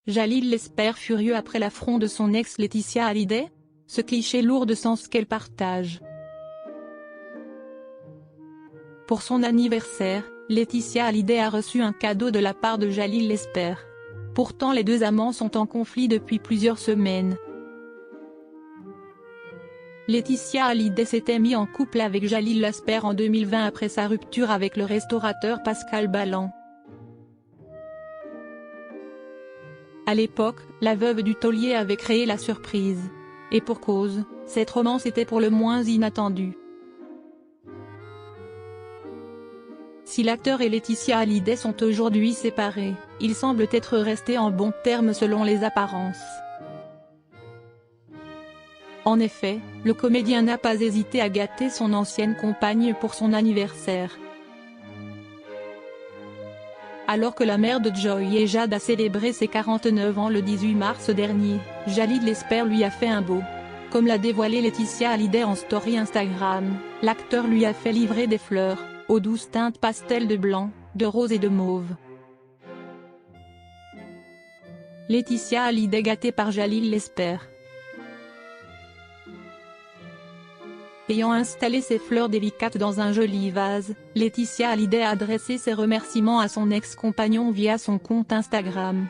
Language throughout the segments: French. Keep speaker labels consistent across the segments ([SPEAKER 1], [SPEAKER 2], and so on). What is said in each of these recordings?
[SPEAKER 1] Jalil l'espère furieux après l'affront de son ex Laetitia Hallyday? Ce cliché lourd de sens qu'elle partage. Pour son anniversaire, Laetitia Hallyday a reçu un cadeau de la part de Jalil l'espère. Pourtant les deux amants sont en conflit depuis plusieurs semaines. Laetitia Hallyday s'était mise en couple avec Jalil l'espère en 2020 après sa rupture avec le restaurateur Pascal Ballan. À l'époque, la veuve du taulier avait créé la surprise. Et pour cause, cette romance était pour le moins inattendue. Si l'acteur et Laetitia Hallyday sont aujourd'hui séparés, ils semblent être restés en bons termes selon les apparences. En effet, le comédien n'a pas hésité à gâter son ancienne compagne pour son anniversaire. Alors que la mère de Joy et Jade a célébré ses 49 ans le 18 mars dernier, Jalil l'espère lui a fait un beau. Comme l'a dévoilé Laetitia Hallyday en story Instagram, l'acteur lui a fait livrer des fleurs, aux douces teintes pastel de blanc, de rose et de mauve. Laetitia Hallyday gâtée par Jalil l'espère. Ayant installé ses fleurs délicates dans un joli vase, Laetitia Hallyday a adressé ses remerciements à son ex-compagnon via son compte Instagram.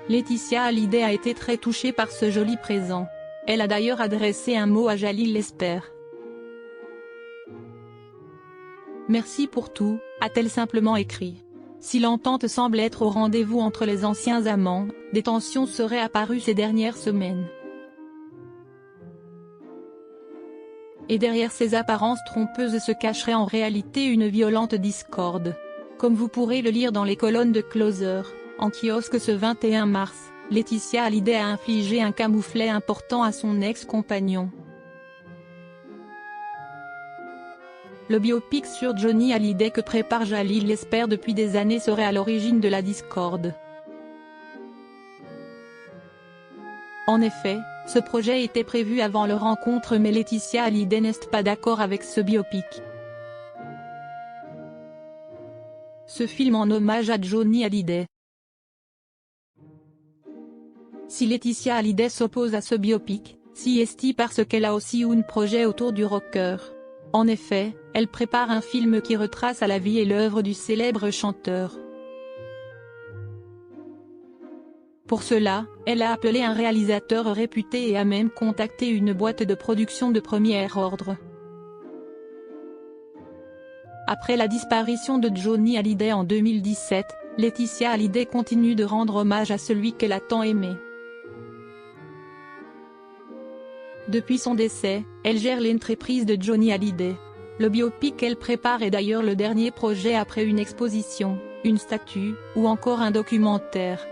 [SPEAKER 1] Laetitia Hallyday a été très touchée par ce joli présent. Elle a d'ailleurs adressé un mot à Jalil l'espère. Merci pour tout, a-t-elle simplement écrit. Si l'entente semble être au rendez-vous entre les anciens amants, des tensions seraient apparues ces dernières semaines. Et derrière ces apparences trompeuses se cacherait en réalité une violente discorde. Comme vous pourrez le lire dans les colonnes de Closer, en kiosque ce 21 mars, Laetitia Hallyday a infligé un camouflet important à son ex-compagnon. Le biopic sur Johnny Hallyday que prépare Jalil l'espère depuis des années serait à l'origine de la discorde. En effet, ce projet était prévu avant leur rencontre mais Laetitia Hallyday n'est pas d'accord avec ce biopic. Ce film en hommage à Johnny Hallyday. Si Laetitia Hallyday s'oppose à ce biopic, c'est parce qu'elle a aussi un projet autour du rocker. En effet, elle prépare un film qui retrace la vie et l'œuvre du célèbre chanteur. Pour cela, elle a appelé un réalisateur réputé et a même contacté une boîte de production de premier ordre. Après la disparition de Johnny Hallyday en 2017, Laetitia Hallyday continue de rendre hommage à celui qu'elle a tant aimé. Depuis son décès, elle gère l'entreprise de Johnny Hallyday. Le biopic qu'elle prépare est d'ailleurs le dernier projet après une exposition, une statue, ou encore un documentaire.